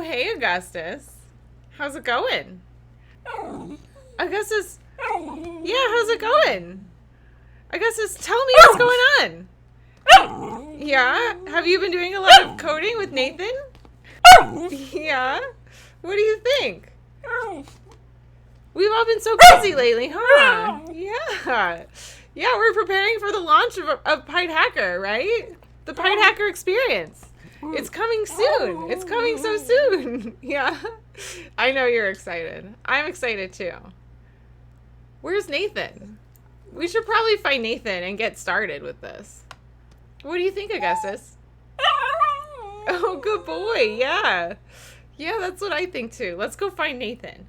hey, Augustus. How's it going? Augustus, yeah, how's it going? Augustus, tell me what's going on. Yeah? Have you been doing a lot of coding with Nathan? Yeah? What do you think? We've all been so busy lately, huh? Yeah. Yeah, we're preparing for the launch of Pied Hacker, right? The Pied Hacker experience. It's coming soon. It's coming so soon. Yeah. I know you're excited. I'm excited too. Where's Nathan? We should probably find Nathan and get started with this. What do you think, Augustus? Oh, good boy. Yeah. Yeah, that's what I think too. Let's go find Nathan.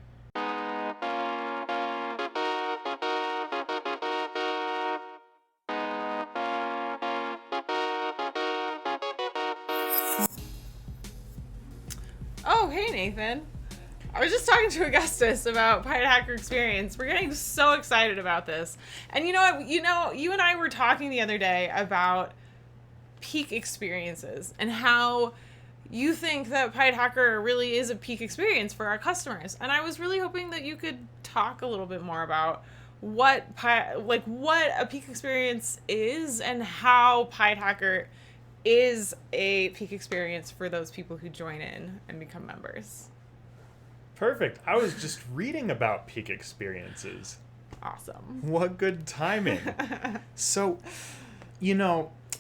Oh, hey, Nathan. I was just talking to Augustus about Pied Hacker Experience. We're getting so excited about this. And you know what? You and I were talking the other day about peak experiences and how you think that Pied Hacker really is a peak experience for our customers. And I was really hoping that you could talk a little bit more about what a peak experience is and how Pied Hacker is a peak experience for those people who join in and become members. Perfect. I was just reading about peak experiences. Awesome. What good timing. So,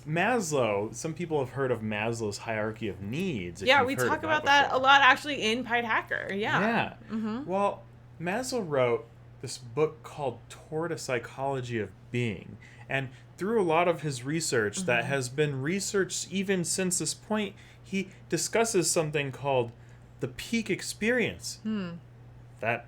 Maslow, some people have heard of Maslow's hierarchy of needs. Yeah, we talk about that a lot actually in Pied Hacker. Yeah. Yeah. Mm-hmm. Well, Maslow wrote this book called Toward a Psychology of Being. And through a lot of his research that has been researched even since this point, he discusses something called the peak experience. That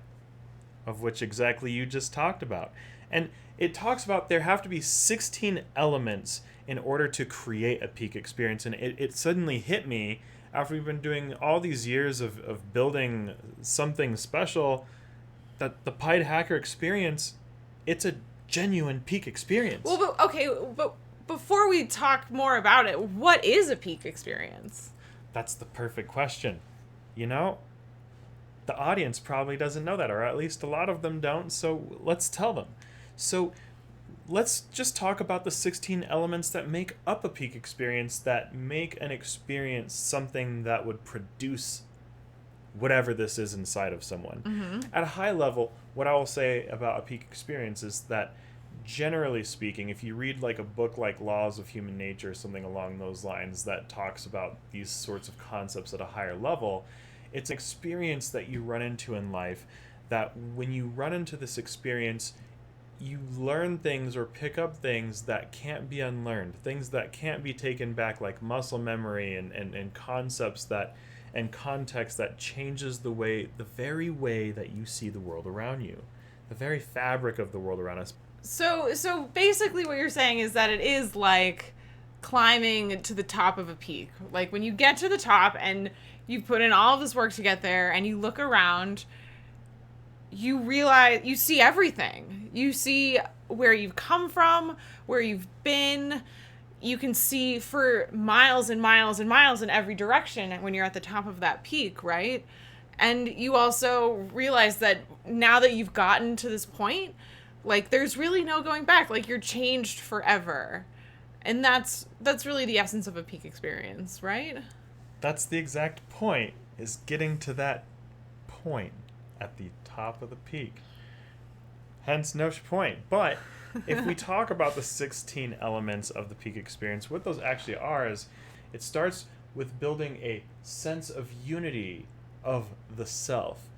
of which exactly you just talked about. And it talks about there have to be 16 elements in order to create a peak experience. And it suddenly hit me after we've been doing all these years of building something special that the Pied Hacker experience, it's a genuine peak experience. Well, but before we talk more about it, what is a peak experience? That's the perfect question. The audience probably doesn't know that, or at least a lot of them don't, so let's tell them. So let's just talk about the 16 elements that make up a peak experience, that make an experience something that would produce whatever this is inside of someone. Mm-hmm. At a high level, what I will say about a peak experience is that, generally speaking, if you read like a book like Laws of Human Nature or something along those lines that talks about these sorts of concepts at a higher level, it's an experience that you run into in life that when you run into this experience, you learn things or pick up things that can't be unlearned, things that can't be taken back, like muscle memory and concepts that and context that changes the very way that you see the world around you, the very fabric of the world around us. So basically what you're saying is that it is like climbing to the top of a peak. Like when you get to the top and you put in all of this work to get there and you look around, you realize, you see everything. You see where you've come from, where you've been. You can see for miles and miles and miles in every direction when you're at the top of that peak, right? And you also realize that now that you've gotten to this point, like there's really no going back. Like you're changed forever. And that's really the essence of a peak experience, right? That's the exact point, is getting to that point at the top of the peak. Hence no point. But if we talk about the 16 elements of the peak experience, what those actually are is it starts with building a sense of unity of the self.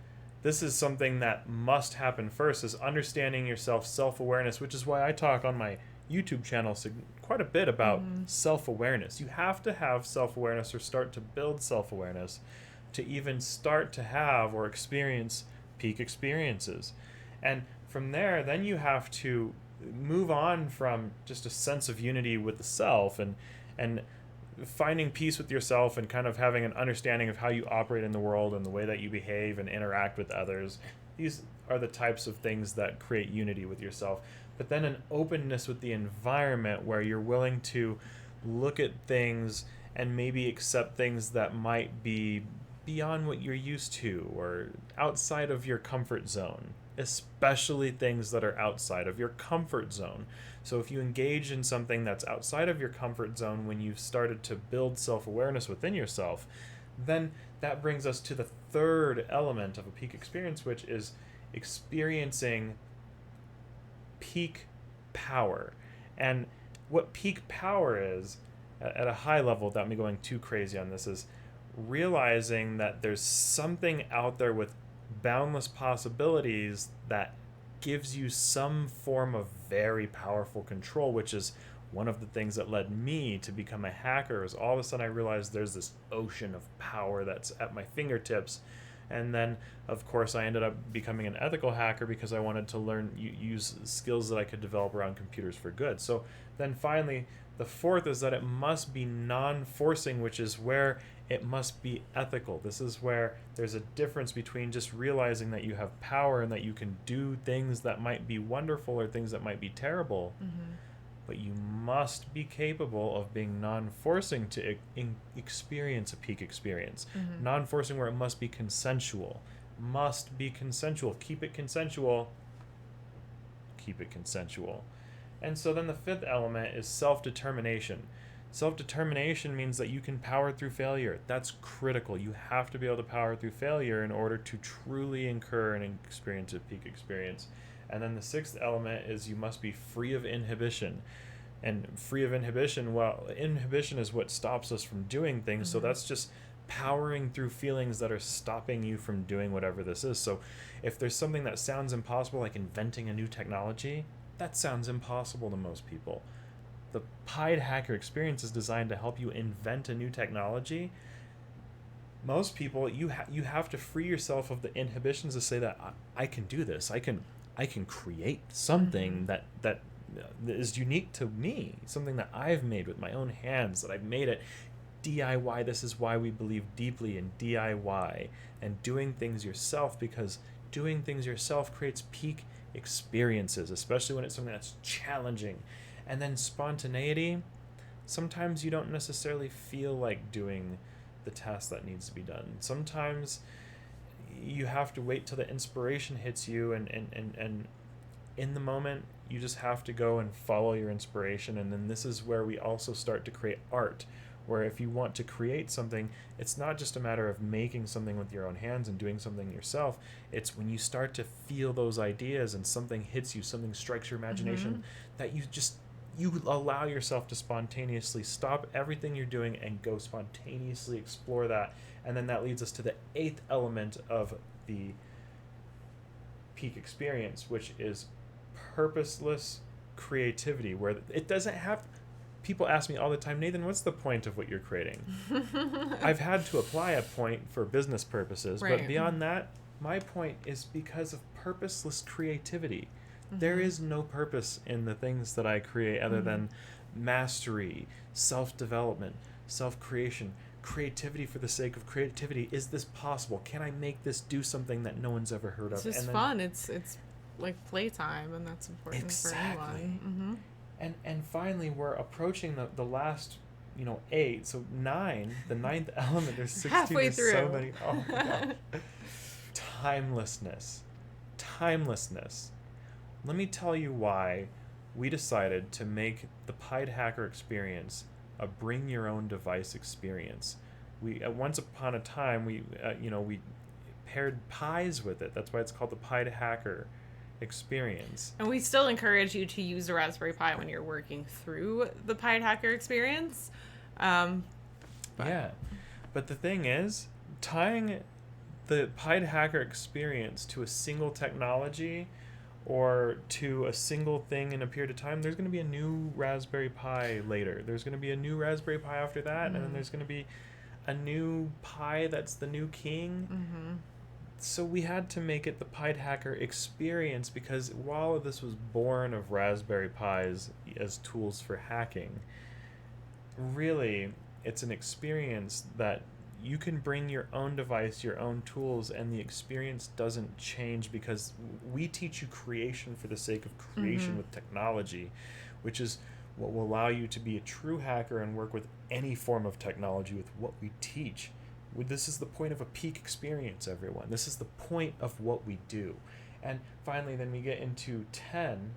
This is something that must happen first, is understanding yourself, self-awareness, which is why I talk on my YouTube channel quite a bit about self-awareness. You have to have self-awareness or start to build self-awareness to even start to have or experience peak experiences. And from there, then you have to move on from just a sense of unity with the self and finding peace with yourself and kind of having an understanding of how you operate in the world and the way that you behave and interact with others. These are the types of things that create unity with yourself. But then an openness with the environment where you're willing to look at things and maybe accept things that might be beyond what you're used to or outside of your comfort zone, especially things that are outside of your comfort zone. So if you engage in something that's outside of your comfort zone when you've started to build self-awareness within yourself, then that brings us to the third element of a peak experience, which is experiencing peak power. And what peak power is, at a high level, without me going too crazy on this, is realizing that there's something out there with boundless possibilities that gives you some form of very powerful control, which is one of the things that led me to become a hacker. Is all of a sudden I realized there's this ocean of power that's at my fingertips. And then, of course, I ended up becoming an ethical hacker because I wanted to learn, use skills that I could develop around computers for good. So then finally, the fourth is that it must be non-forcing, which is where it must be ethical. This is where there's a difference between just realizing that you have power and that you can do things that might be wonderful or things that might be terrible. Mm-hmm. But you must be capable of being non-forcing to experience a peak experience. Mm-hmm. Non-forcing where it must be consensual. Must be consensual. Keep it consensual. Keep it consensual. And so then the fifth element is self-determination. Self-determination means that you can power through failure. That's critical. You have to be able to power through failure in order to truly incur and experience a peak experience. And then the sixth element is you must be free of inhibition. And free of inhibition, well, inhibition is what stops us from doing things. So that's just powering through feelings that are stopping you from doing whatever this is. So if there's something that sounds impossible, like inventing a new technology, that sounds impossible to most people. The Pied Hacker experience is designed to help you invent a new technology. Most people, you have to free yourself of the inhibitions to say that I can do this. I can create something that is unique to me, something that I've made with my own hands, that I've made it DIY. This is why we believe deeply in DIY and doing things yourself, because doing things yourself creates peak experiences, especially when it's something that's challenging. And then spontaneity, sometimes you don't necessarily feel like doing the task that needs to be done. Sometimes you have to wait till the inspiration hits you, and in the moment you just have to go and follow your inspiration. And then this is where we also start to create art, where if you want to create something, it's not just a matter of making something with your own hands and doing something yourself. It's when you start to feel those ideas and something hits you, something strikes your imagination, that you allow yourself to spontaneously stop everything you're doing and go spontaneously explore that. And then that leads us to the eighth element of the peak experience, which is purposeless creativity, where it doesn't have... People ask me all the time, Nathan, what's the point of what you're creating? I've had to apply a point for business purposes, right. But beyond that, my point is because of purposeless creativity. There is no purpose in the things that I create other than mastery, self-development, self-creation, creativity for the sake of creativity. Is this possible? Can I make this do something that no one's ever heard of? It's just fun. It's like playtime, and that's important for anyone. And finally, we're approaching the last, 8. So 9, the ninth element. There's 16. Halfway there's through. so many. Oh my gosh. Timelessness. Let me tell you why we decided to make the Pied Hacker experience a bring your own device experience. We once upon a time we paired pies with it. That's why it's called the Pied Hacker experience. And we still encourage you to use a Raspberry Pi when you're working through the Pied Hacker experience. But the thing is, tying the Pied Hacker experience to a single technology or to a single thing in a period of time, there's going to be a new Raspberry Pi later. There's going to be a new Raspberry Pi after that, and then there's going to be a new Pi that's the new king. So we had to make it the Pied Hacker experience, because while this was born of Raspberry Pis as tools for hacking, really it's an experience that you can bring your own device, your own tools, and the experience doesn't change, because we teach you creation for the sake of creation with technology, which is what will allow you to be a true hacker and work with any form of technology with what we teach. This is the point of a peak experience, everyone. This is the point of what we do. And finally, then we get into 10.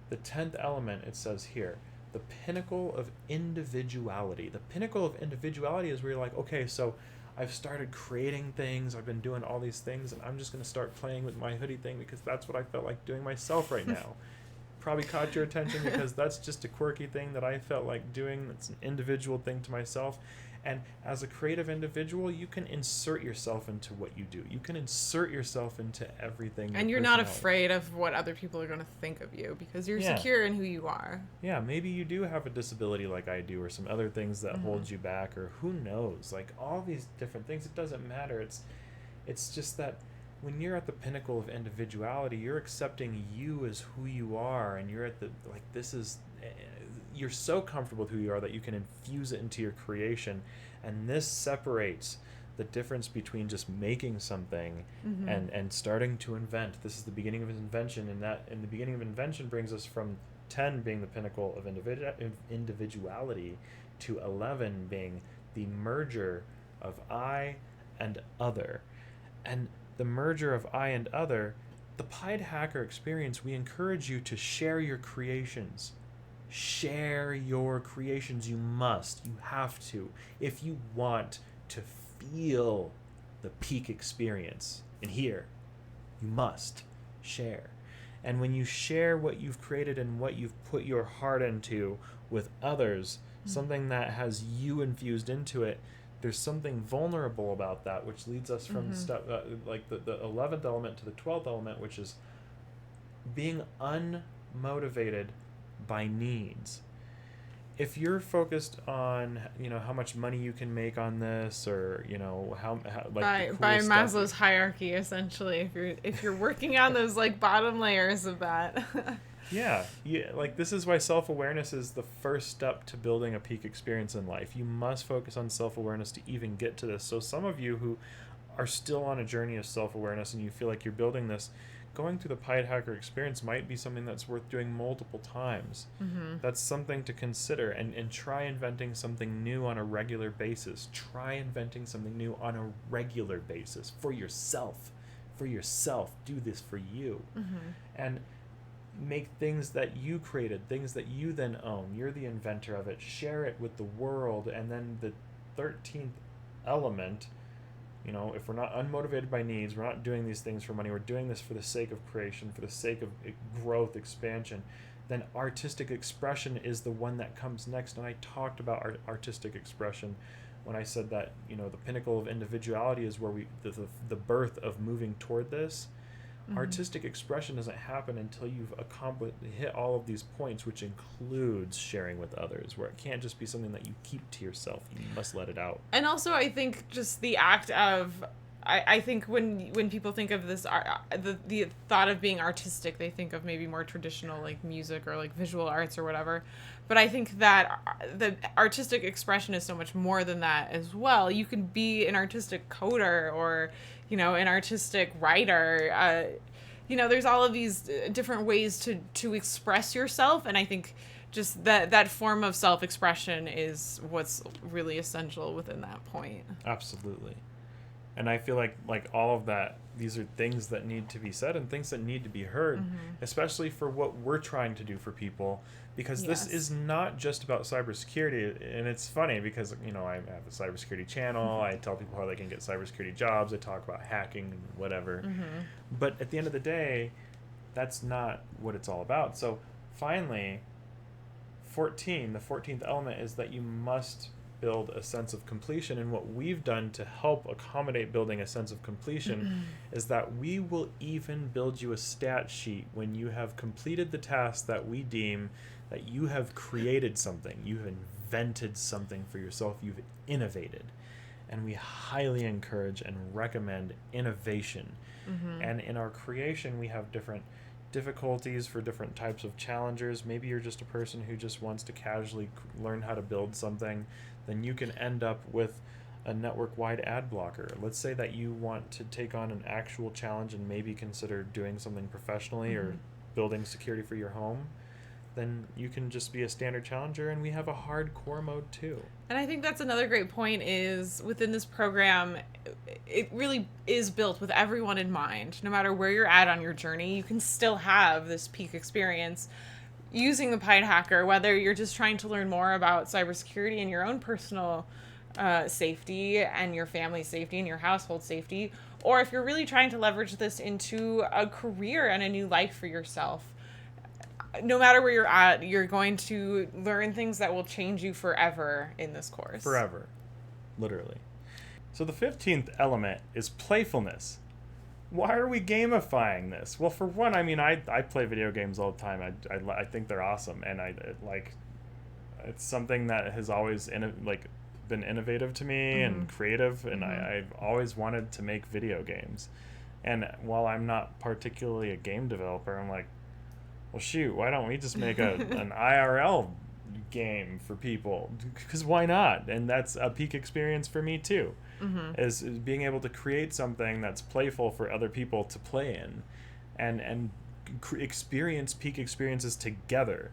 The 10th element, it says here, the pinnacle of individuality. The pinnacle of individuality is where you're like, okay, so I've started creating things, I've been doing all these things, and I'm just going to start playing with my hoodie thing because that's what I felt like doing myself right now. Probably caught your attention because that's just a quirky thing that I felt like doing. It's an individual thing to myself. And as a creative individual, you can insert yourself into what you do. You can insert yourself into everything. And you're not afraid of what other people are going to think of you because you're secure in who you are. Yeah, maybe you do have a disability like I do, or some other things that hold you back, or who knows. Like all these different things, it doesn't matter. It's just that when you're at the pinnacle of individuality, you're accepting you as who you are, and you're at the, like, you're so comfortable with who you are that you can infuse it into your creation. And this separates the difference between just making something and starting to invent. This is the beginning of invention, and the beginning of invention brings us from 10 being the pinnacle of individuality to 11 being the merger of I and other. And the merger of I and other, the Pied Hacker experience, we encourage you to share your creations. Share your creations. You must. You have to. If you want to feel the peak experience in here, you must share. And when you share what you've created and what you've put your heart into with others, something that has you infused into it, there's something vulnerable about that, which leads us from like the 11th element to the 12th element, which is being unmotivated by needs. If you're focused on, how much money you can make on this, or how like by Maslow's hierarchy, essentially, if you're working on those like bottom layers of that. Yeah, like this is why self-awareness is the first step to building a peak experience in life. You must focus on self-awareness to even get to this. So some of you who are still on a journey of self-awareness and you feel like you're building this, going through the Pied Hacker experience might be something that's worth doing multiple times. That's something to consider, and try inventing something new on a regular basis. Try inventing something new on a regular basis for yourself. For yourself. Do this for you. And make things that you created, things that you then own. You're the inventor of it. Share it with the world. And then the 13th element, if we're not unmotivated by needs, we're not doing these things for money, we're doing this for the sake of creation, for the sake of growth, expansion, then artistic expression is the one that comes next. And I talked about artistic expression when I said that, the pinnacle of individuality is where the birth of moving toward this. Artistic expression doesn't happen until you've hit all of these points, which includes sharing with others, where it can't just be something that you keep to yourself. You must let it out. And also, I think just the act of, I think when people think of this, the thought of being artistic, they think of maybe more traditional like music or like visual arts or whatever. But I think that the artistic expression is so much more than that as well. You can be an artistic coder or, an artistic writer. There's all of these different ways to express yourself. And I think just that form of self-expression is what's really essential within that point. Absolutely. And I feel like all of that, these are things that need to be said and things that need to be heard, especially for what we're trying to do for people, because this is not just about cybersecurity. And it's funny because, I have a cybersecurity channel. I tell people how they can get cybersecurity jobs. I talk about hacking and whatever. But at the end of the day, that's not what it's all about. So finally, the 14th element is that you must build a sense of completion. And what we've done to help accommodate building a sense of completion is that we will even build you a stat sheet when you have completed the task that we deem that you have created something, you've invented something for yourself, you've innovated. And we highly encourage and recommend innovation. And in our creation, we have different difficulties for different types of challengers. Maybe you're just a person who just wants to casually learn how to build something. Then you can end up with a network-wide ad blocker. Let's say that you want to take on an actual challenge and maybe consider doing something professionally or building security for your home. then you can just be a standard challenger, and we have a hardcore mode too. And I think that's another great point is within this program, it really is built with everyone in mind. No matter where you're at on your journey, you can still have this peak experience using the Pied Hacker, whether you're just trying to learn more about cybersecurity and your own personal safety and your family's safety and your household safety, or if you're really trying to leverage this into a career and a new life for yourself. No matter where you're at, you're going to learn things that will change you forever in this course. Forever. Literally. So the 15th element is playfulness. Why are we gamifying this? Well, for one, I mean, I play video games all the time. I think they're awesome, and it's something that has always been innovative to me and creative, and I've always wanted to make video games. And while I'm not particularly a game developer, I'm like, well, shoot, why don't we just make an IRL game for people? Because why not? And that's a peak experience for me too, is being able to create something that's playful for other people to play in, and experience peak experiences together,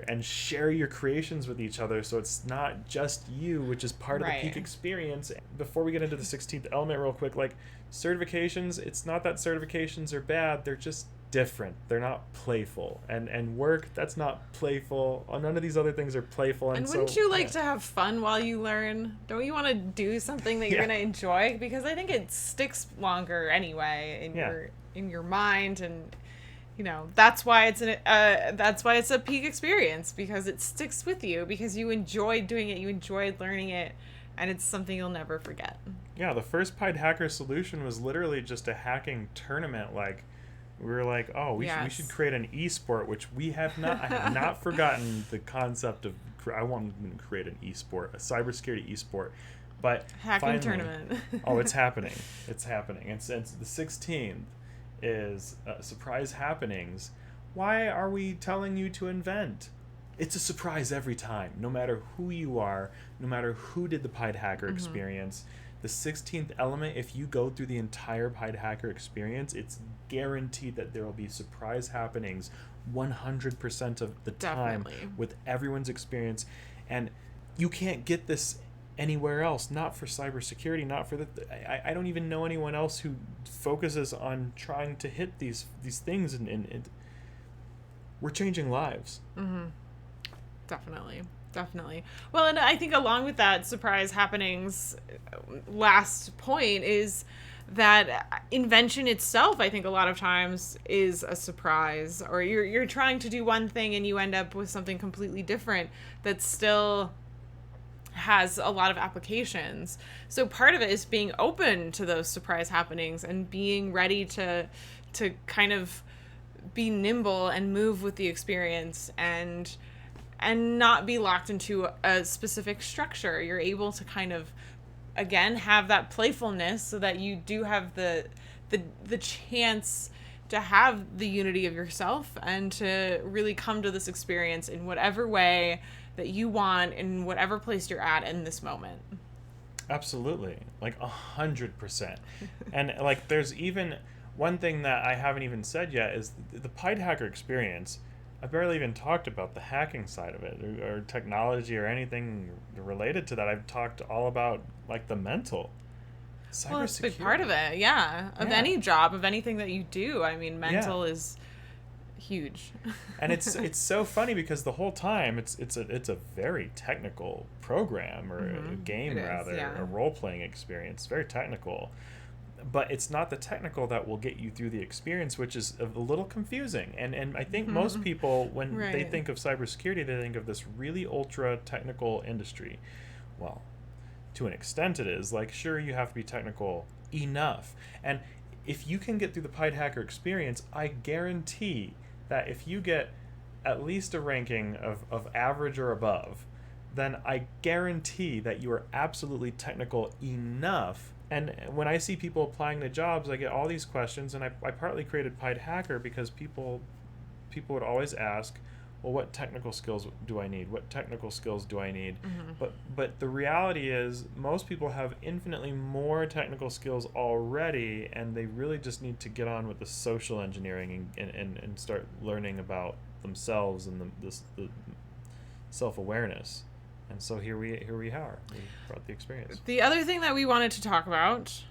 and share your creations with each other, so it's not just you, which is part of the peak experience. Before we get into the 16th element real quick, certifications, it's not that certifications are bad, they're just different. They're not playful. And work, that's not playful. None of these other things are playful. And wouldn't you like to have fun while you learn? Don't you want to do something that you're going to enjoy? Because I think it sticks longer anyway in your mind, and that's why it's a peak experience, because it sticks with you, because you enjoyed doing it, you enjoyed learning it, and it's something you'll never forget. Yeah, the first Pied Hacker solution was literally just a hacking tournament. We were like, oh, we should create an esport, which we have not. I have not forgotten the concept of. I want to create an esport, a cybersecurity esport, but hacking tournament. Oh, it's happening! It's happening. It's the 16th is surprise happenings. Why are we telling you to invent? It's a surprise every time, no matter who you are, no matter who did the Pied Hacker experience. The 16th element, if you go through the entire Pied Hacker experience, it's guaranteed that there will be surprise happenings 100% of the time with everyone's experience. And you can't get this anywhere else, not for cybersecurity, not for I don't even know anyone else who focuses on trying to hit these things, and we're changing lives. Definitely. Well, and I think along with that surprise happenings, last point is that invention itself, I think a lot of times is a surprise, or you're trying to do one thing and you end up with something completely different that still has a lot of applications. So part of it is being open to those surprise happenings and being ready to kind of be nimble and move with the experience, and not be locked into a specific structure. You're able to kind of, again, have that playfulness, so that you do have the chance to have the unity of yourself and to really come to this experience in whatever way that you want, in whatever place you're at in this moment. Absolutely. 100%. And there's even one thing that I haven't even said yet is the Pied Hacker experience. I barely even talked about the hacking side of it, or technology, or anything related to that. I've talked all about the mental. Well, it's a big part of it, of any job, of anything that you do. I mean, mental is huge. And it's so funny, because the whole time it's a very technical program, or a game, a role-playing experience. Very technical. But it's not the technical that will get you through the experience, which is a little confusing. And I think most people, when they think of cybersecurity, they think of this really ultra technical industry. Well, to an extent it is. Sure, you have to be technical enough. And if you can get through the Pied Hacker experience, I guarantee that if you get at least a ranking of average or above, then I guarantee that you are absolutely technical enough. And when I see people applying to jobs, I get all these questions, and I partly created Pied Hacker because people would always ask, well, what technical skills do I need? What technical skills do I need? But the reality is, most people have infinitely more technical skills already, and they really just need to get on with the social engineering and start learning about themselves and the self-awareness. And so here we are. We brought the experience. The other thing that we wanted to talk about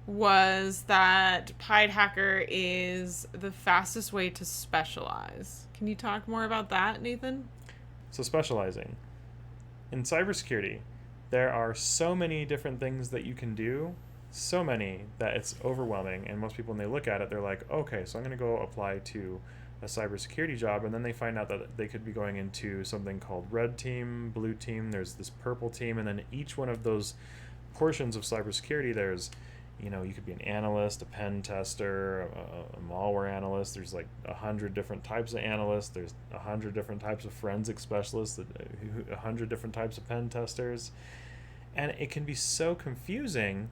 was that Pied Hacker is the fastest way to specialize. Can you talk more about that, Nathan? So specializing. In cybersecurity, there are so many different things that you can do, so many that it's overwhelming. And most people, when they look at it, they're like, okay, so I'm going to go apply to a cybersecurity job, and then they find out that they could be going into something called red team, blue team, there's this purple team, and then each one of those portions of cybersecurity, there's, you could be an analyst, a pen tester, a malware analyst. There's like 100 different types of analysts. There's 100 different types of forensic specialists, 100 different types of pen testers. And it can be so confusing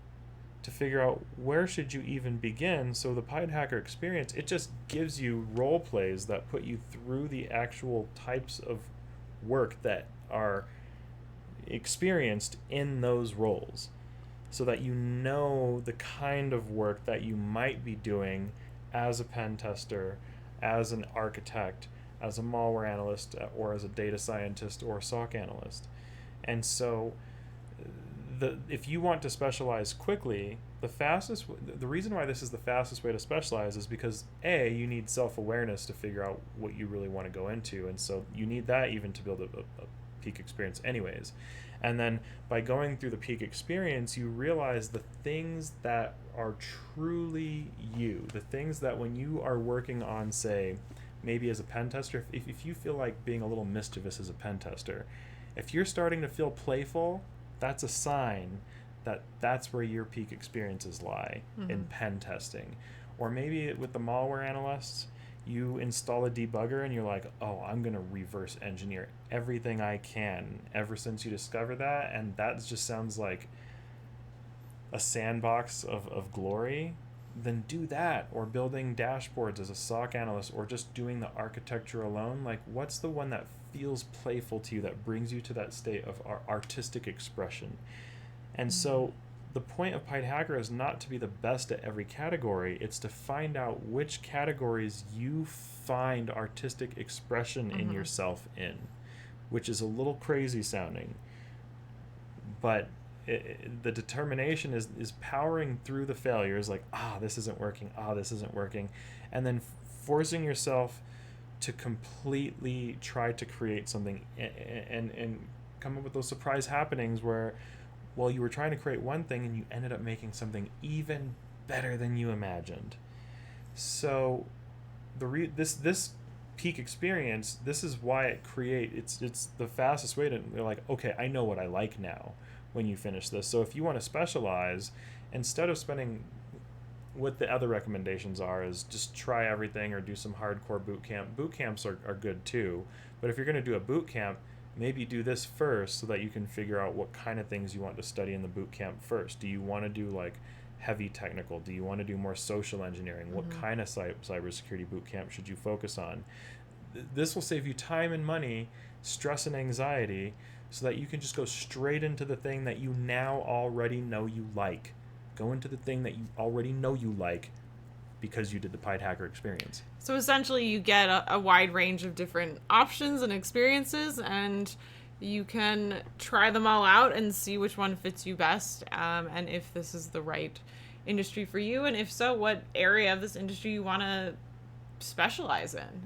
to figure out where should you even begin. So the Pied Hacker experience, it just gives you role plays that put you through the actual types of work that are experienced in those roles, so that you know the kind of work that you might be doing as a pen tester, as an architect, as a malware analyst, or as a data scientist or a SOC analyst. And so if you want to specialize quickly, the reason why this is the fastest way to specialize is because you need self-awareness to figure out what you really want to go into, and so you need that even to build a peak experience anyways. And then by going through the peak experience, you realize the things that are truly you, the things that when you are working on, say, maybe as a pen tester, if you feel like being a little mischievous as a pen tester, if you're starting to feel playful, that's a sign that that's where your peak experiences lie, in pen testing. Or maybe with the malware analysts, you install a debugger and you're like, oh, I'm going to reverse engineer everything I can ever since you discover that. And that just sounds like a sandbox of glory. Then do that. Or building dashboards as a SOC analyst, or just doing the architecture alone. Like, what's the one that feels playful to you, that brings you to that state of artistic expression? And so the point of Pied Hacker is not to be the best at every category. It's to find out which categories you find artistic expression in yourself in, which is a little crazy sounding. But the determination is powering through the failures, like, this isn't working, this isn't working, and then forcing yourself to completely try to create something and come up with those surprise happenings where, well, you were trying to create one thing and you ended up making something even better than you imagined. So this peak experience, this is why it's the fastest way to, you're like, okay, I know what I like now when you finish this. So if you want to specialize, instead of spending, what the other recommendations are is just try everything or do some hardcore boot camp. Boot camps are good too, but if you're going to do a boot camp, maybe do this first so that you can figure out what kind of things you want to study in the boot camp first. Do you want to do like heavy technical? Do you want to do more social engineering? What kind of cybersecurity boot camp should you focus on? This will save you time and money, stress and anxiety, so that you can just go straight into the thing that you now already know you like. Go into the thing that you already know you like because you did the Pied Hacker experience. So essentially you get a wide range of different options and experiences, and you can try them all out and see which one fits you best, and if this is the right industry for you, and if so, what area of this industry you want to specialize in.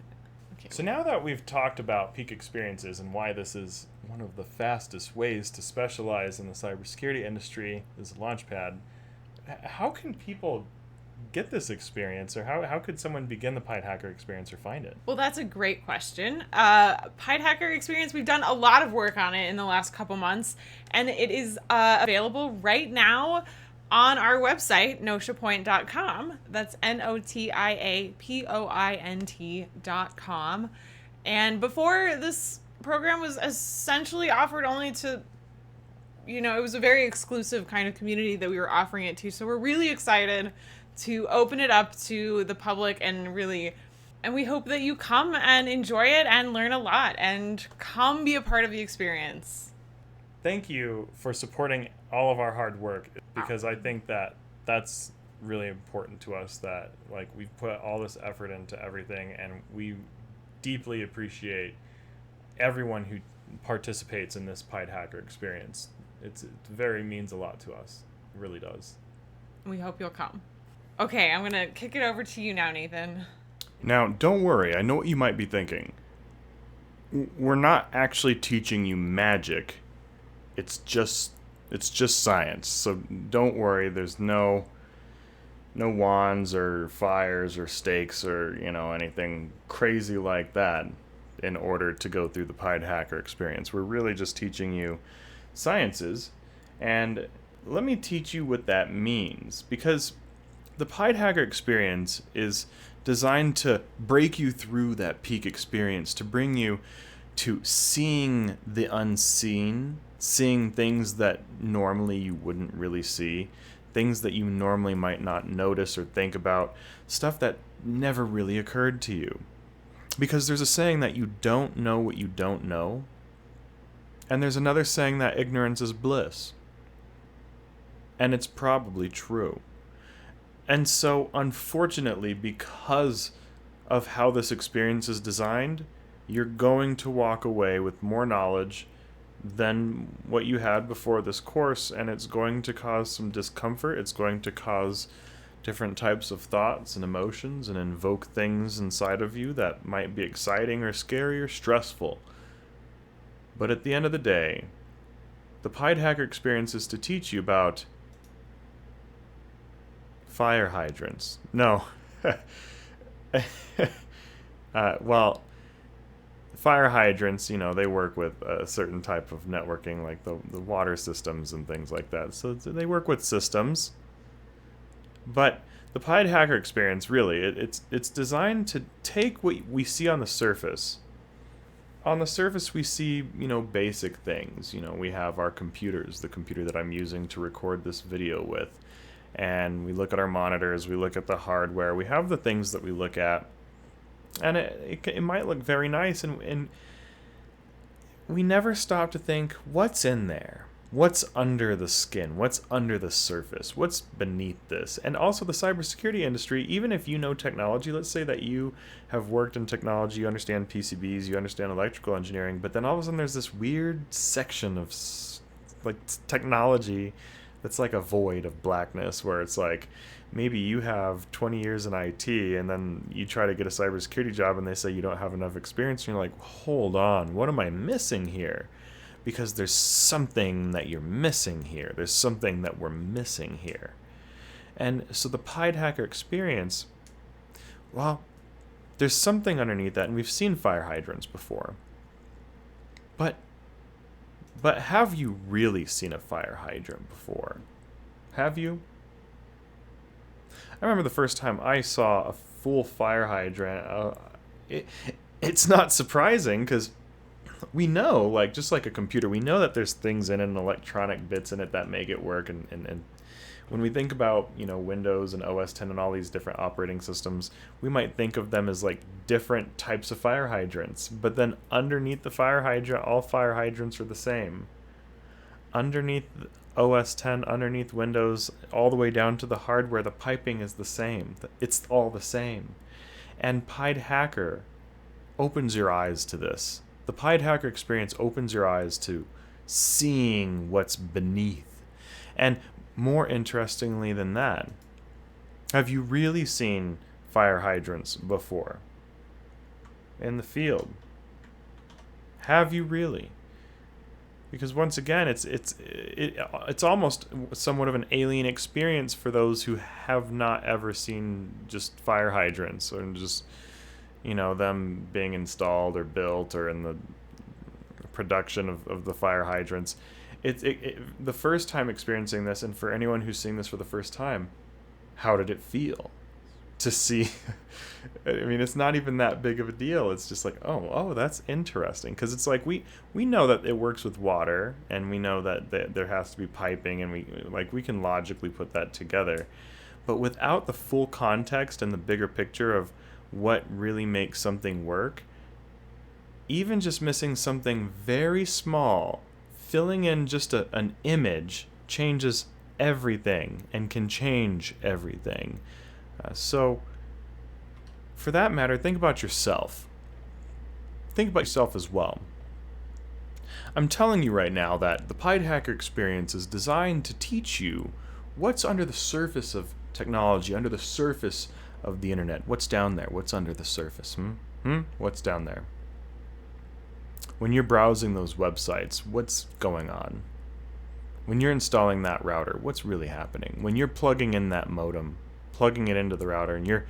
Okay. So now that we've talked about peak experiences and why this is one of the fastest ways to specialize in the cybersecurity industry as a launchpad, how can people get this experience, or how could someone begin the Pied Hacker experience or find it? Well, that's a great question. Pied Hacker experience, we've done a lot of work on it in the last couple months, and it is available right now on our website, notiaPoint.com. That's notiaPoint.com. And before, this program was essentially offered only to, it was a very exclusive kind of community that we were offering it to. So we're really excited to open it up to the public, and we hope that you come and enjoy it and learn a lot and come be a part of the experience. Thank you for supporting all of our hard work, because I think that that's really important to us, that like we've put all this effort into everything and we deeply appreciate everyone who participates in this Pied Hacker experience. It very means a lot to us. It really does. We hope you'll come. Okay, I'm going to kick it over to you now, Nathan. Now, don't worry. I know what you might be thinking. We're not actually teaching you magic. It's just science. So don't worry. There's no wands or fires or stakes or, anything crazy like that in order to go through the Pied Hacker experience. We're really just teaching you sciences, and let me teach you what that means, because the Pied Hacker experience is designed to break you through that peak experience, to bring you to seeing the unseen, seeing things that normally you wouldn't really see, things that you normally might not notice or think about, stuff that never really occurred to you. Because there's a saying that you don't know what you don't know, and there's another saying that ignorance is bliss. And it's probably true. And so, unfortunately, because of how this experience is designed, you're going to walk away with more knowledge than what you had before this course, and it's going to cause some discomfort. It's going to cause different types of thoughts and emotions and invoke things inside of you that might be exciting or scary or stressful. But at the end of the day, the Pied Hacker experience is to teach you about fire hydrants. No. Well, fire hydrants, they work with a certain type of networking, like the water systems and things like that. So they work with systems. But the Pied Hacker experience, really, it's designed to take what we see on the surface. On the surface, we see, basic things. We have our computers, the computer that I'm using to record this video with. And we look at our monitors, we look at the hardware, we have the things that we look at. And it might look very nice, and we never stop to think, what's in there? What's under the skin? What's under the surface? What's beneath this? And also the cybersecurity industry, even if you know technology, let's say that you have worked in technology, you understand PCBs, you understand electrical engineering, but then all of a sudden there's this weird section of technology that's like a void of blackness, where it's like maybe you have 20 years in IT and then you try to get a cybersecurity job and they say you don't have enough experience, and you're like, hold on, what am I missing here? Because there's something that you're missing here. There's something that we're missing here. And so the Pied Hacker experience, well, there's something underneath that, and we've seen fire hydrants before. But have you really seen a fire hydrant before? Have you? I remember the first time I saw a full fire hydrant. It's not surprising, because we know, just like a computer, we know that there's things in it and electronic bits in it that make it work. And when we think about, Windows and OS 10 and all these different operating systems, we might think of them as different types of fire hydrants. But then underneath the fire hydrant, all fire hydrants are the same. Underneath OS 10, underneath Windows, all the way down to the hardware, the piping is the same. It's all the same. And Pied Hacker opens your eyes to this. The Pied Hacker experience opens your eyes to seeing what's beneath. And more interestingly than that, have you really seen fire hydrants before? In the field? Have you really? Because once again, it's almost somewhat of an alien experience for those who have not ever seen just fire hydrants, or just them being installed or built or in the production of the fire hydrants. The first time experiencing this, and for anyone who's seeing this for the first time, how did it feel to see? I mean, it's not even that big of a deal. It's just like, oh, that's interesting, because it's like we know that it works with water, and we know that there has to be piping, and we can logically put that together, but without the full context and the bigger picture of what really makes something work, even just missing something very small, filling in just an image changes everything and can change everything. So for that matter, think about yourself. think about yourself as well. I'm telling you right now that the Pied Hacker experience is designed to teach you what's under the surface of technology, under the surface of the internet. What's down there? What's under the surface? What's down there? When you're browsing those websites, what's going on? When you're installing that router, what's really happening? When you're plugging in that modem, plugging it into the router, and you're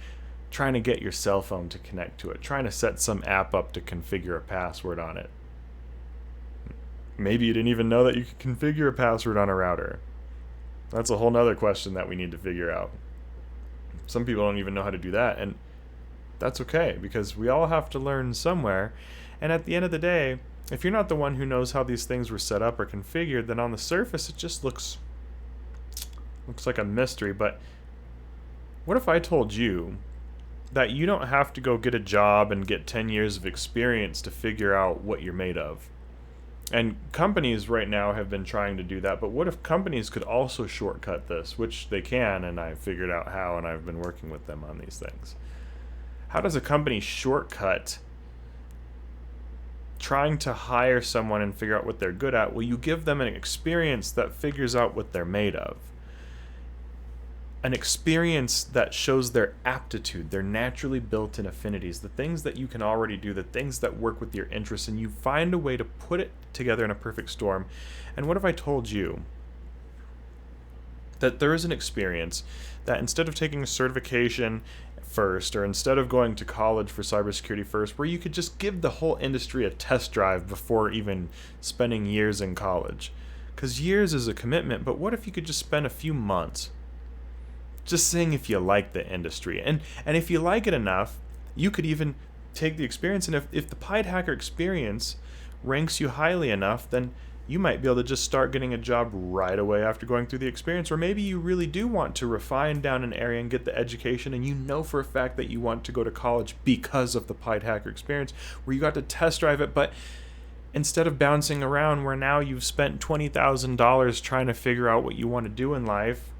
trying to get your cell phone to connect to it, trying to set some app up to configure a password on it. Maybe you didn't even know that you could configure a password on a router. That's a whole nother question that we need to figure out. Some people don't even know how to do that, and that's okay, because we all have to learn somewhere. And at the end of the day, if you're not the one who knows how these things were set up or configured, then on the surface it just looks like a mystery. But what if I told you that you don't have to go get a job and get 10 years of experience to figure out what you're made of? And companies right now have been trying to do that, but what if companies could also shortcut this, which they can, and I figured out how, and I've been working with them on these things. How does a company shortcut trying to hire someone and figure out what they're good at? Well, you give them an experience that figures out what they're made of. An experience that shows their aptitude, their naturally built-in affinities, the things that you can already do, the things that work with your interests, and you find a way to put it together in a perfect storm. And what if I told you that there is an experience that instead of taking a certification first, or instead of going to college for cybersecurity first, where you could just give the whole industry a test drive before even spending years in college? Because years is a commitment, but what if you could just spend a few months just seeing if you like the industry? And if you like it enough, you could even take the experience, and if the Pied Hacker experience ranks you highly enough, then you might be able to just start getting a job right away after going through the experience. Or maybe you really do want to refine down an area and get the education, and you know for a fact that you want to go to college because of the Pied Hacker experience, where you got to test drive it, but instead of bouncing around where now you've spent $20,000 trying to figure out what you want to do in life,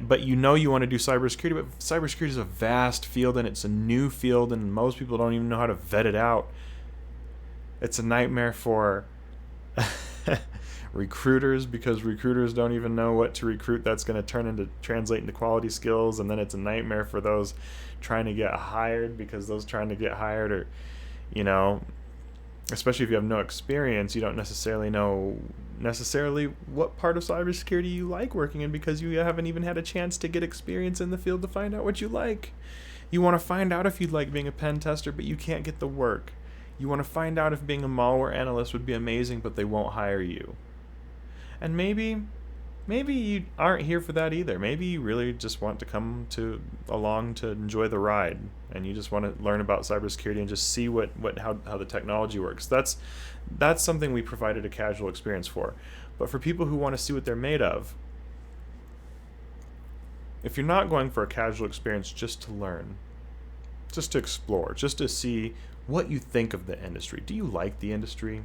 but you know you want to do cybersecurity, but cybersecurity is a vast field and it's a new field, and most people don't even know how to vet it out. It's a nightmare for recruiters, because recruiters don't even know what to recruit that's going to translate into quality skills, and then it's a nightmare for those trying to get hired, because those trying to get hired are, especially if you have no experience, you don't necessarily know what part of cybersecurity you like working in, because you haven't even had a chance to get experience in the field to find out what you like. You want to find out if you'd like being a pen tester, but you can't get the work. You want to find out if being a malware analyst would be amazing, but they won't hire you. And maybe you aren't here for that either. Maybe you really just want to come along to enjoy the ride, and you just want to learn about cybersecurity and just see how the technology works. That's something we provided a casual experience for. But for people who want to see what they're made of, if you're not going for a casual experience just to learn, just to explore, just to see what you think of the industry, do you like the industry?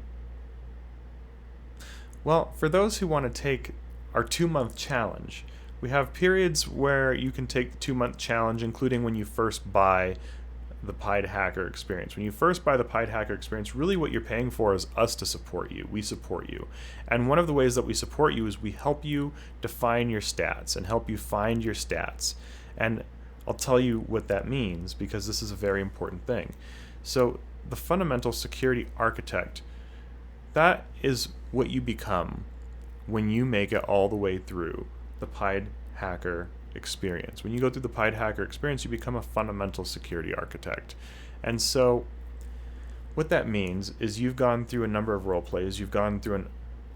Well, for those who want to take our 2-month challenge, we have periods where you can take the 2-month challenge, including when you first buy the Pied Hacker experience. When you first buy the Pied Hacker experience, really what you're paying for is us to support you. We support you. And one of the ways that we support you is we help you define your stats and help you find your stats. And I'll tell you what that means, because this is a very important thing. So the fundamental security architect, that is what you become when you make it all the way through the Pied Hacker experience. When you go through the Pied Hacker experience, you become a fundamental security architect. And so what that means is you've gone through a number of role plays. You've gone through an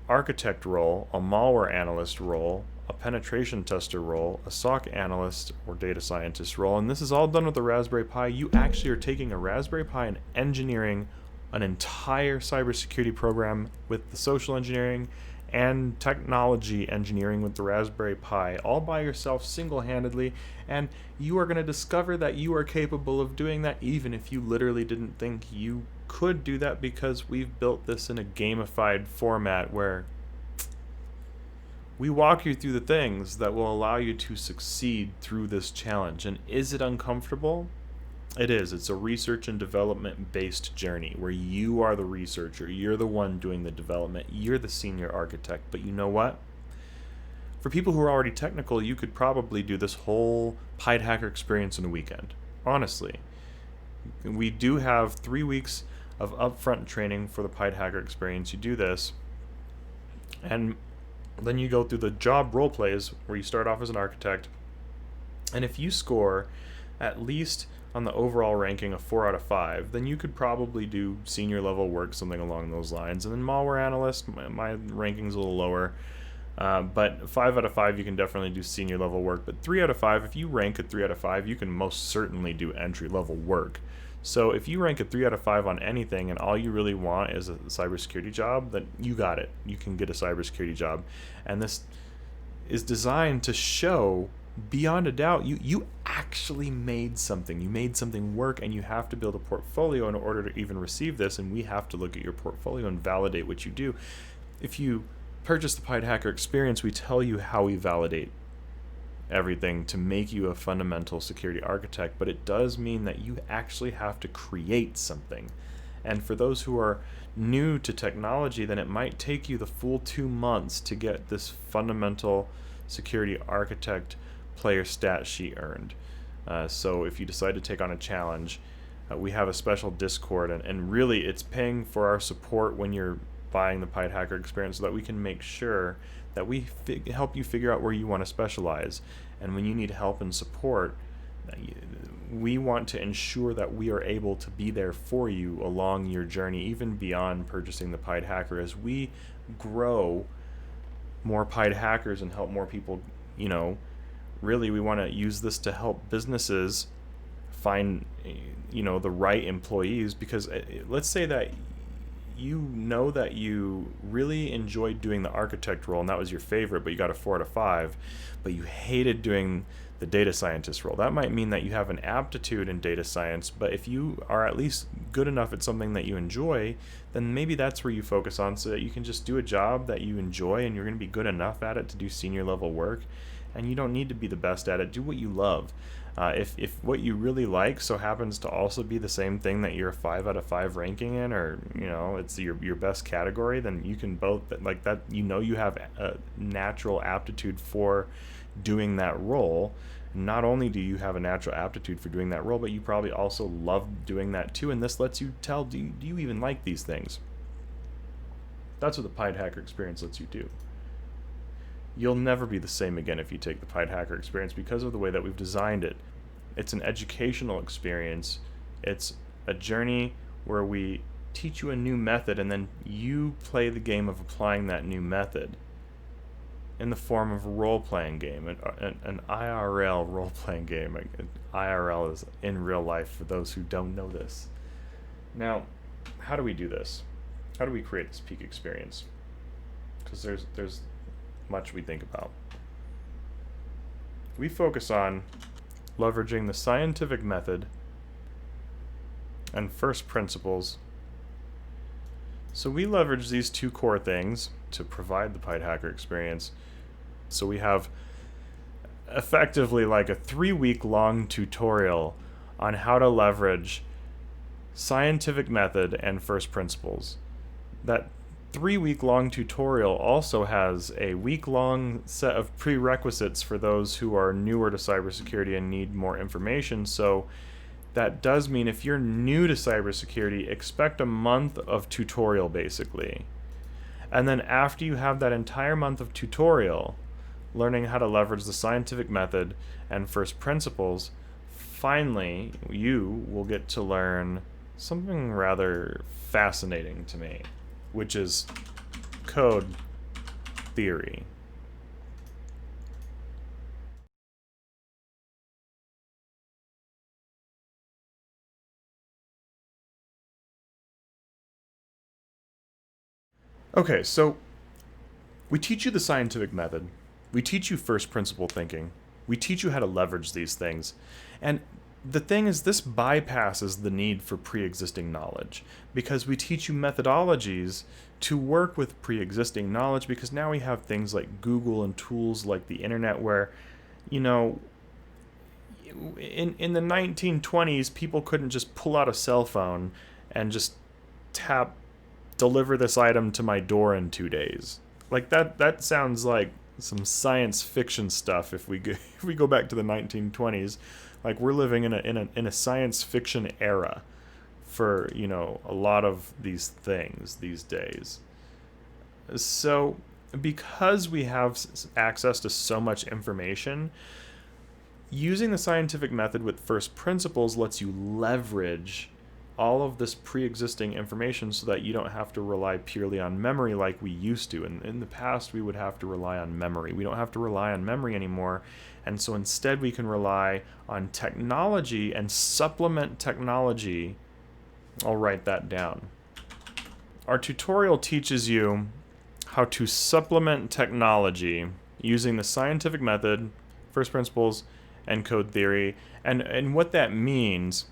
architect role, a malware analyst role, a penetration tester role, a SOC analyst or data scientist role, and this is all done with the Raspberry Pi. You actually are taking a Raspberry Pi and engineering an entire cybersecurity program with the social engineering and technology engineering with the Raspberry Pi, all by yourself, single-handedly, and you are going to discover that you are capable of doing that even if you literally didn't think you could do that, because we've built this in a gamified format where we walk you through the things that will allow you to succeed through this challenge. And is it uncomfortable? It is. It's a research and development based journey where you are the researcher. You're the one doing the development. You're the senior architect. But you know what? For people who are already technical, you could probably do this whole Pied Hacker experience in a weekend. Honestly. We do have 3 weeks of upfront training for the Pied Hacker experience. You do this, and then you go through the job role plays where you start off as an architect. And if you score at least on the overall ranking of 4 out of 5, then you could probably do senior level work, something along those lines. And then malware analyst, my ranking's a little lower. But 5 out of 5, you can definitely do senior level work. But 3 out of 5, if you rank at 3 out of 5, you can most certainly do entry level work. So if you rank at 3 out of 5 on anything and all you really want is a cybersecurity job, then you got it. You can get a cybersecurity job. And this is designed to show beyond a doubt you actually made something. You made something work, and you have to build a portfolio in order to even receive this, and we have to look at your portfolio and validate what you do. If you purchase the Pied Hacker experience, we tell you how we validate everything to make you a fundamental security architect, but it does mean that you actually have to create something. And for those who are new to technology, then it might take you the full 2 months to get this fundamental security architect player stat sheet earned. So if you decide to take on a challenge, we have a special Discord, and really it's paying for our support when you're buying the Pied Hacker experience so that we can make sure that we help you figure out where you want to specialize. And when you need help and support, we want to ensure that we are able to be there for you along your journey, even beyond purchasing the Pied Hacker. As we grow more Pied Hackers and help more people, really we want to use this to help businesses find, the right employees. Because let's say that that you really enjoyed doing the architect role and that was your favorite, but you got a 4 out of 5, but you hated doing the data scientist role. That might mean that you have an aptitude in data science, but if you are at least good enough at something that you enjoy, then maybe that's where you focus on, so that you can just do a job that you enjoy and you're going to be good enough at it to do senior level work, and you don't need to be the best at it. Do what you love. If what you really like so happens to also be the same thing that you're a 5 out of 5 ranking in, or it's your best category, then you can both, like that, you have a natural aptitude for doing that role. Not only do you have a natural aptitude for doing that role, but you probably also love doing that too, and this lets you tell, do you even like these things? That's what the Pied Hacker experience lets you do. You'll never be the same again if you take the Pied Hacker experience because of the way that we've designed it. It's an educational experience. It's a journey where we teach you a new method, and then you play the game of applying that new method in the form of a role-playing game, an IRL role-playing game. IRL is in real life, for those who don't know this. Now, how do we do this? How do we create this peak experience? Because there's much we think about. We focus on leveraging the scientific method and first principles. So we leverage these two core things to provide the Pied Hacker experience. So we have effectively like a 3-week long tutorial on how to leverage scientific method and first principles. That 3-week long tutorial also has a week-long set of prerequisites for those who are newer to cybersecurity and need more information. So that does mean if you're new to cybersecurity, expect a month of tutorial basically. And then after you have that entire month of tutorial, learning how to leverage the scientific method and first principles, finally you will get to learn something rather fascinating to me, which is code theory. Okay, so we teach you the scientific method. We teach you first principle thinking. We teach you how to leverage these things. And the thing is, this bypasses the need for pre-existing knowledge, because we teach you methodologies to work with pre-existing knowledge, because now we have things like Google and tools like the internet where, in the 1920s, people couldn't just pull out a cell phone and just deliver this item to my door in 2 days. Like that sounds like some science fiction stuff if we go back to the 1920s. Like we're living in a science fiction era for, a lot of these things these days. So because we have access to so much information, using the scientific method with first principles lets you leverage all of this pre-existing information so that you don't have to rely purely on memory like we used to. And in the past, we would have to rely on memory. We don't have to rely on memory anymore. And so instead, we can rely on technology and supplement technology. I'll write that down. Our tutorial teaches you how to supplement technology using the scientific method, first principles, and code theory. And what that means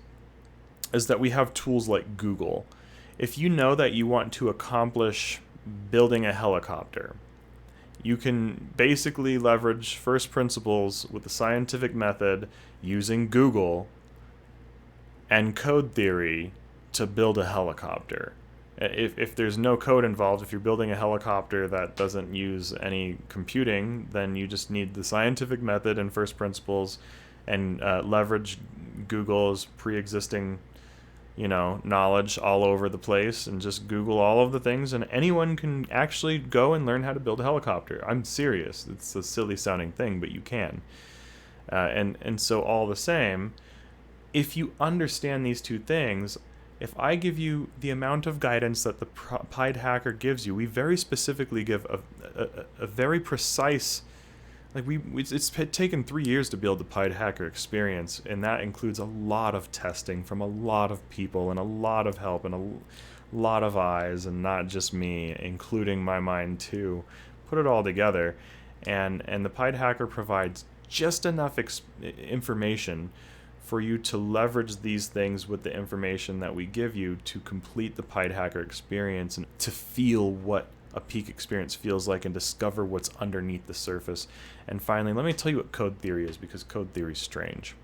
is that we have tools like Google. If you know that you want to accomplish building a helicopter, you can basically leverage first principles with the scientific method using Google and code theory to build a helicopter. If there's no code involved, if you're building a helicopter that doesn't use any computing, then you just need the scientific method and first principles and leverage Google's pre-existing knowledge all over the place, and just Google all of the things, and anyone can actually go and learn how to build a helicopter. I'm serious. It's a silly sounding thing, but you can. And so all the same, if you understand these two things, if I give you the amount of guidance that the Pied Hacker gives you, we very specifically give a very precise, it's taken 3 years to build the Pied Hacker experience, and that includes a lot of testing from a lot of people and a lot of help and a lot of eyes, and not just me, including my mind too. Put it all together, and the Pied Hacker provides just enough information for you to leverage these things with the information that we give you to complete the Pied Hacker experience and to feel what a peak experience feels like and discover what's underneath the surface. And finally, let me tell you what code theory is, because code theory is strange.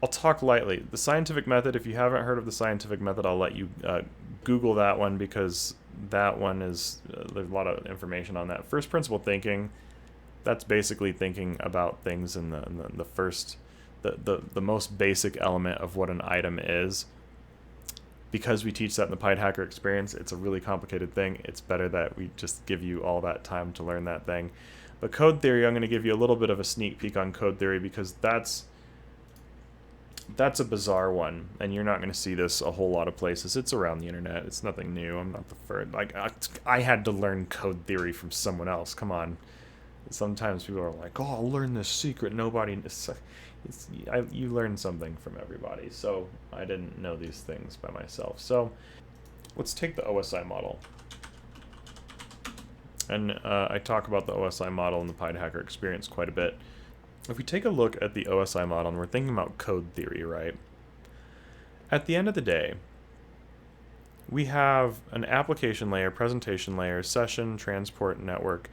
I'll talk lightly. The scientific method, if you haven't heard of the scientific method, I'll let you Google that one, because that one is, there's a lot of information on that. First principle thinking, that's basically thinking about things in the first, the most basic element of what an item is. Because we teach that in the Pied Hacker experience, it's a really complicated thing. It's better that we just give you all that time to learn that thing. But code theory, I'm going to give you a little bit of a sneak peek on code theory, because that's a bizarre one, and you're not going to see this a whole lot of places. It's around the internet. It's nothing new. I'm not the first. I had to learn code theory from someone else. Come on. Sometimes people are like, "Oh, I'll learn this secret. Nobody." You learn something from everybody. So I didn't know these things by myself. So let's take the OSI model. And I talk about the OSI model in the Pied Hacker experience quite a bit. If we take a look at the OSI model, and we're thinking about code theory, right? At the end of the day, we have an application layer, presentation layer, session, transport, network,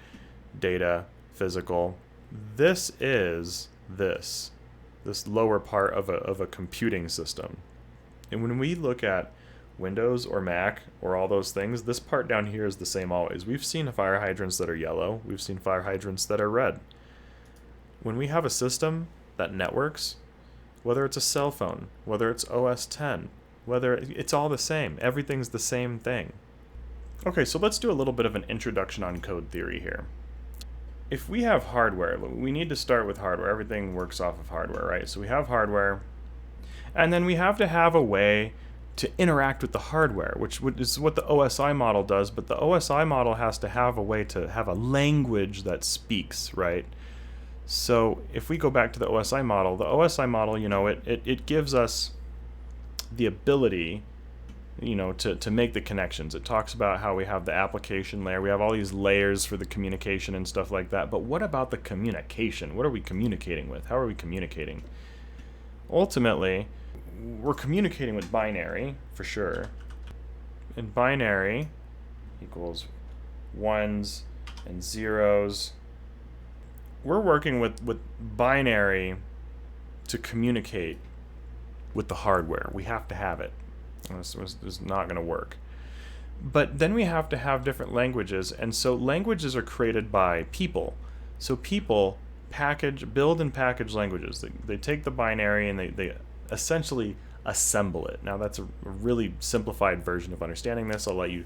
data, physical. This is this lower part of a computing system. And when we look at Windows or Mac or all those things, this part down here is the same always. We've seen fire hydrants that are yellow. We've seen fire hydrants that are red. When we have a system that networks, whether it's a cell phone, whether it's OS 10, whether it's all the same. Everything's the same thing. Okay, so let's do a little bit of an introduction on code theory here. If we have hardware, we need to start with hardware. Everything works off of hardware, right? So we have hardware, and then we have to have a way to interact with the hardware, which is what the OSI model does, but the OSI model has to have a way to have a language that speaks, right? So if we go back to the OSI model, it gives us the ability, to make the connections. It talks about how we have the application layer. We have all these layers for the communication and stuff like that. But what about the communication? What are we communicating with? How are we communicating? Ultimately, we're communicating with binary, for sure. And binary equals ones and zeros. We're working with binary to communicate with the hardware. We have to have it. It's not going to work. But then we have to have different languages, and so languages are created by people. So people build and package languages. They take the binary and they essentially assemble it. Now that's a really simplified version of understanding this. I'll let you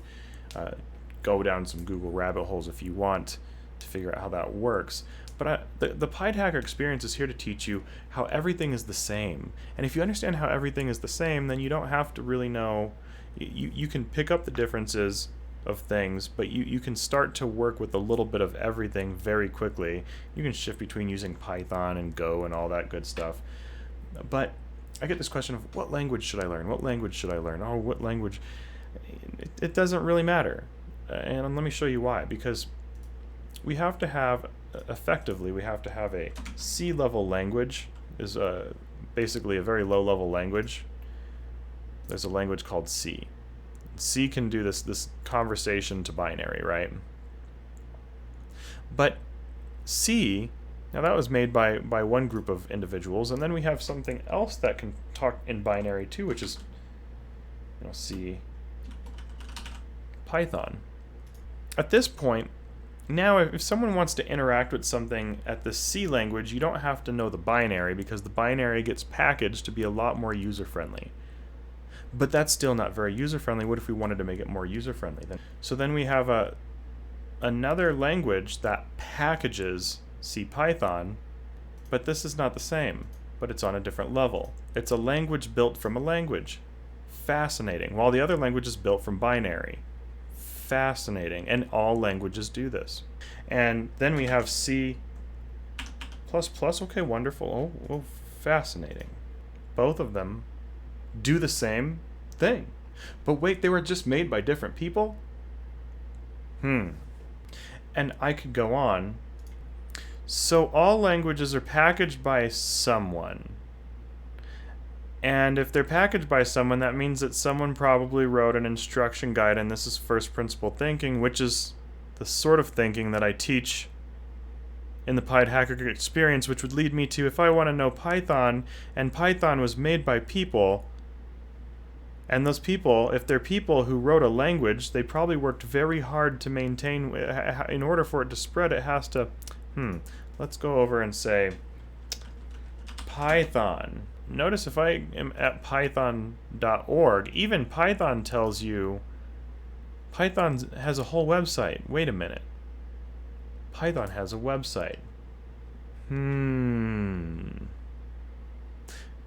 go down some Google rabbit holes if you want to figure out how that works. But the Pied Hacker experience is here to teach you how everything is the same. And if you understand how everything is the same, then you don't have to really know. You can pick up the differences of things, but you can start to work with a little bit of everything very quickly. You can shift between using Python and Go and all that good stuff. But I get this question of, what language should I learn? What language should I learn? Oh, what language? It doesn't really matter. And let me show you why. Because we have to have, effectively, we have to have a C-level language, is basically a very low-level language. There's a language called C. C can do this conversation to binary, right? But C, now that was made by one group of individuals, and then we have something else that can talk in binary too, which is, C, Python. At this point, now if someone wants to interact with something at the C language, you don't have to know the binary, because the binary gets packaged to be a lot more user-friendly. But that's still not very user-friendly. What if we wanted to make it more user-friendly? So then we have another language that packages CPython, but this is not the same, but it's on a different level. It's a language built from a language. Fascinating. While the other language is built from binary. Fascinating. And all languages do this. And then we have C++. Okay, wonderful. Oh, fascinating. Both of them do the same thing. But wait, they were just made by different people? And I could go on. So all languages are packaged by someone. And if they're packaged by someone, that means that someone probably wrote an instruction guide, and this is first principle thinking, which is the sort of thinking that I teach in the Pied Hacker experience, which would lead me to, if I want to know Python, and Python was made by people, and those people, if they're people who wrote a language, they probably worked very hard to maintain. In order for it to spread, it has to, let's go over and say Python. Notice if I am at python.org, even Python tells you, Python has a whole website. Wait a minute. Python has a website.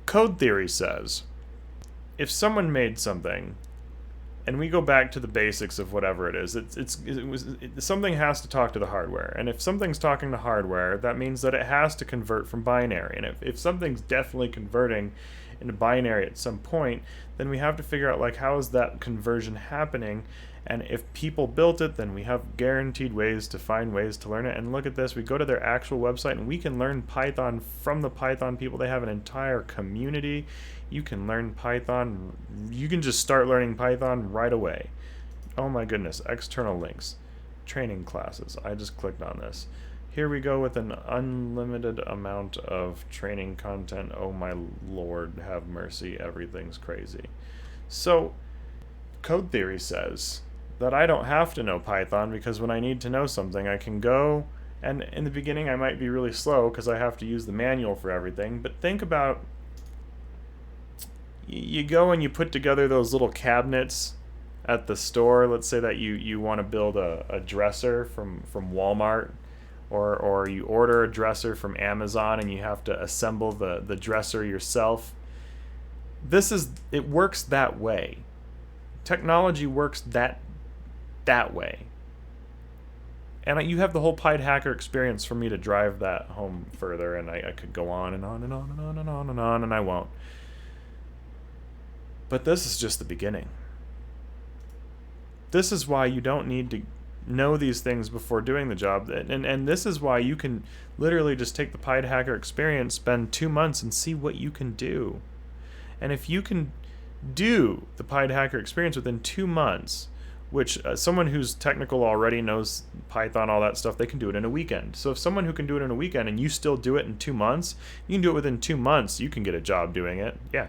Code theory says, if someone made something, and we go back to the basics of whatever it is, something has to talk to the hardware. And if something's talking to hardware, that means that it has to convert from binary. And if something's definitely converting into binary at some point, then we have to figure out, like, how is that conversion happening? And if people built it, then we have guaranteed ways to find ways to learn it. And look at this, we go to their actual website and we can learn Python from the Python people. They have an entire community. You can learn Python. You can just start learning Python right away. Oh my goodness, external links, training classes. I just clicked on this. Here we go with an unlimited amount of training content. Oh my Lord, have mercy, everything's crazy. So, code theory says that I don't have to know Python, because when I need to know something, I can go, and in the beginning I might be really slow because I have to use the manual for everything, but think about, you go and you put together those little cabinets at the store. Let's say that you want to build a dresser from Walmart, or you order a dresser from Amazon and you have to assemble the dresser yourself. It works that way. Technology works that way. And you have the whole Pied Hacker experience for me to drive that home further, and I could go on and on and on and on and on and on, and I won't. But this is just the beginning. This is why you don't need to know these things before doing the job. And this is why you can literally just take the Pied Hacker experience, spend 2 months, and see what you can do. And if you can do the Pied Hacker experience within 2 months, which someone who's technical already knows Python, all that stuff, they can do it in a weekend. So if someone who can do it in a weekend and you still do it in 2 months, you can do it within 2 months. You can get a job doing it. Yeah.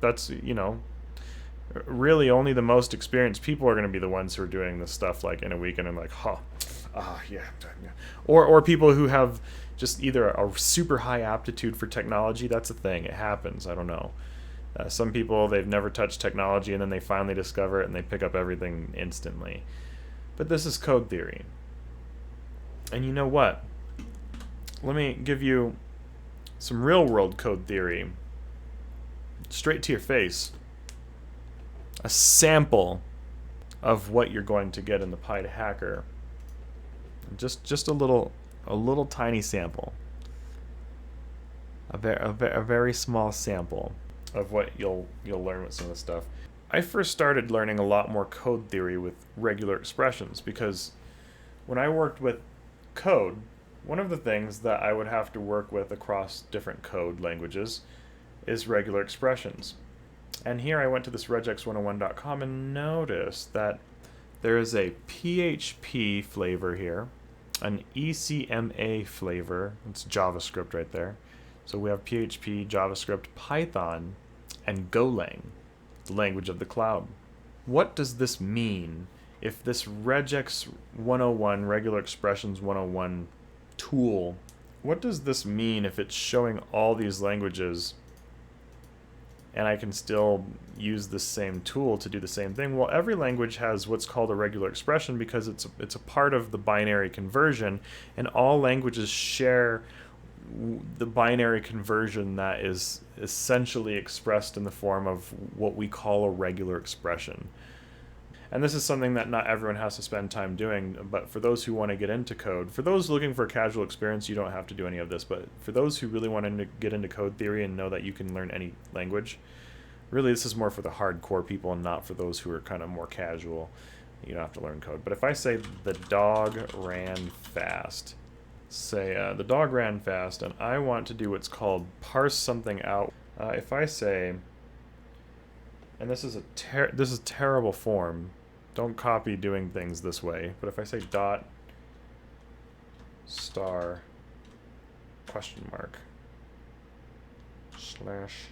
That's, really only the most experienced people are going to be the ones who are doing this stuff like in a weekend and like, yeah. Or people who have just either a super high aptitude for technology. That's a thing. It happens. I don't know. Some people, they've never touched technology and then they finally discover it and they pick up everything instantly. But this is code theory. And you know what? Let me give you some real world code theory straight to your face. A sample of what you're going to get in the Pi to Hacker. Just a little tiny sample. A very small sample of what you'll learn with some of this stuff. I first started learning a lot more code theory with regular expressions because when I worked with code, one of the things that I would have to work with across different code languages is regular expressions. And here I went to this regex101.com and noticed that there is a PHP flavor here, an ECMA flavor, it's JavaScript right there. So we have PHP, JavaScript, Python, and Golang, the language of the cloud. What does this mean if this regex 101, regular expressions 101 tool, what does this mean if it's showing all these languages and I can still use the same tool to do the same thing? Well, every language has what's called a regular expression because it's a part of the binary conversion, and all languages share the binary conversion that is essentially expressed in the form of what we call a regular expression. And this is something that not everyone has to spend time doing, but for those who want to get into code, for those looking for a casual experience, you don't have to do any of this, but for those who really want to get into code theory and know that you can learn any language, really this is more for the hardcore people and not for those who are kind of more casual. You don't have to learn code. But if I say the dog ran fast, the dog ran fast, and I want to do what's called parse something out. If I say, and this is terrible form, don't copy doing things this way, but if I say dot star question mark slash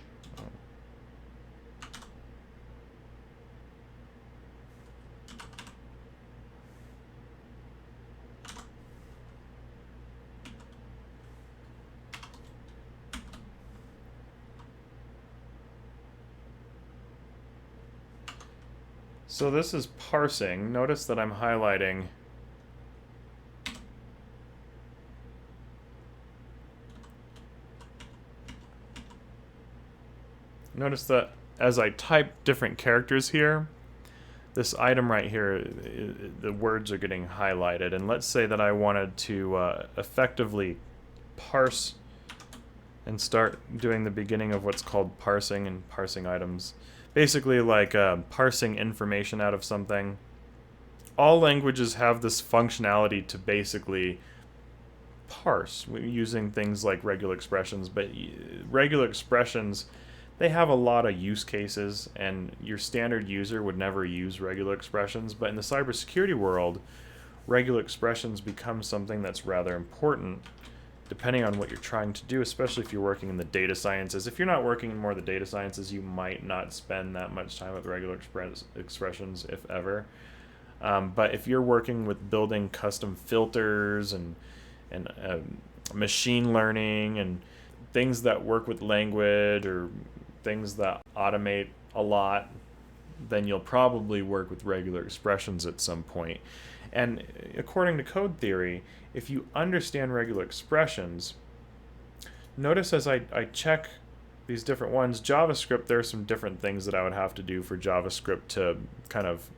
so this is parsing. Notice that I'm highlighting notice that as I type different characters here, this item right here, the words are getting highlighted. And let's say that I wanted to effectively parse and start doing the beginning of what's called parsing and parsing items. Basically like parsing information out of something. All languages have this functionality to basically parse using things like regular expressions, but regular expressions, they have a lot of use cases, and your standard user would never use regular expressions. But in the cybersecurity world, regular expressions become something that's rather important depending on what you're trying to do, especially if you're working in the data sciences. If you're not working in more of the data sciences, you might not spend that much time with regular expressions, if ever. But if you're working with building custom filters and machine learning and things that work with language or things that automate a lot, then you'll probably work with regular expressions at some point. And according to code theory, if you understand regular expressions, notice as I check these different ones, JavaScript, there are some different things that I would have to do for JavaScript to kind of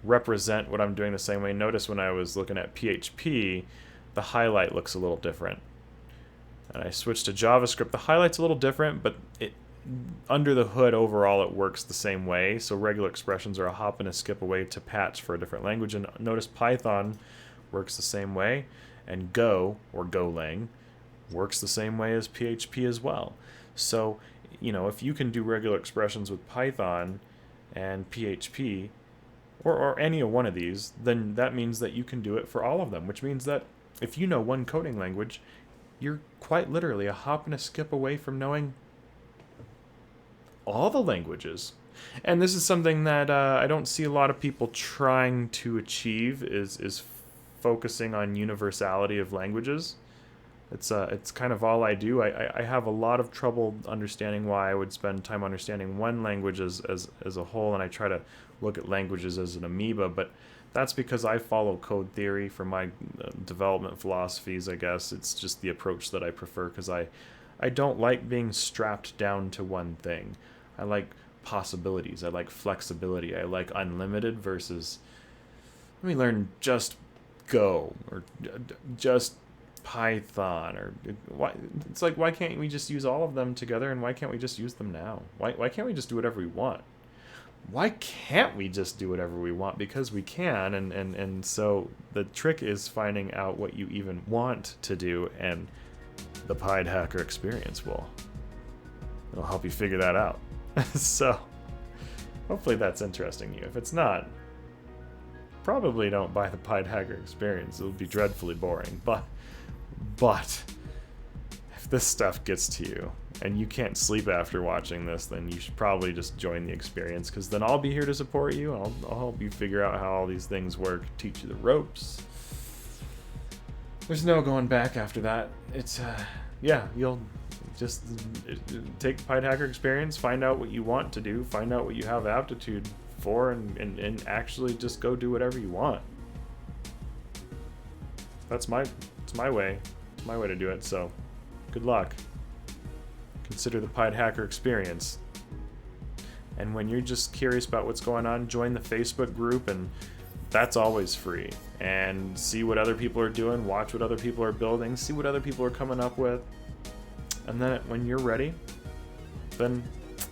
represent what I'm doing the same way. Notice when I was looking at PHP, the highlight looks a little different. And I switched to JavaScript, the highlight's a little different, but under the hood overall it works the same way. So regular expressions are a hop and a skip away to patch for a different language. And notice Python works the same way, and Go, or Golang, works the same way as PHP as well. So, if you can do regular expressions with Python, and PHP, or any one of these, then that means that you can do it for all of them, which means that if you know one coding language, you're quite literally a hop and a skip away from knowing all the languages. And this is something that I don't see a lot of people trying to achieve, is focusing on universality of languages. It's kind of all I do. I have a lot of trouble understanding why I would spend time understanding one language as a whole, and I try to look at languages as an amoeba, but that's because I follow code theory for my development philosophies, I guess. It's just the approach that I prefer, because I don't like being strapped down to one thing. I like possibilities. I like flexibility. I like unlimited versus, let me learn just Go or just Python, or why? It's like, why can't we just use all of them together, and why can't we just use them now? Why can't we just do whatever we want? Why can't we just do whatever we want? Because we can, and so the trick is finding out what you even want to do, and the Pied Hacker experience it'll help you figure that out. So hopefully that's interesting to you. If it's not, probably don't buy the Pied Hacker experience. It'll be dreadfully boring. But if this stuff gets to you and you can't sleep after watching this, then you should probably just join the experience, because then I'll be here to support you. I'll help you figure out how all these things work, teach you the ropes. There's no going back after that. It's you'll just take the Pied Hacker experience, find out what you want to do, find out what you have aptitude for, and actually just go do whatever you want. It's my way. It's my way to do it, so good luck. Consider the Pied Hacker experience. And when you're just curious about what's going on, join the Facebook group, and that's always free. And see what other people are doing, watch what other people are building, see what other people are coming up with. And then when you're ready, then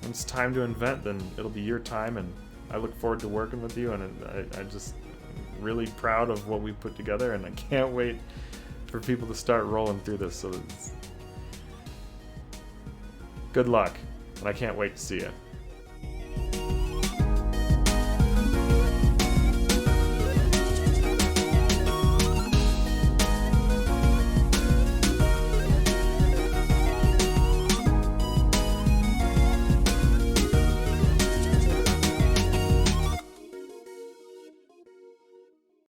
when it's time to invent, then it'll be your time, and I look forward to working with you, and I just really proud of what we put together, and I can't wait for people to start rolling through this. So good luck, and I can't wait to see you.